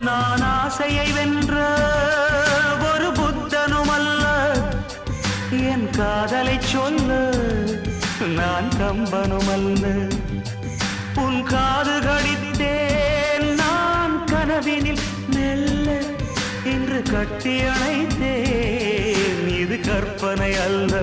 நான் ஆசையை வென்ற ஒரு புத்தனும் அல்ல, என் காதலை சொல்ல நான் கம்பனும் அல்ல. உன் காது கடித்தேன் நான் கனவினில் மெல்ல, இன்று கட்டி அணைத்தேன் இது கற்பனை அல்ல.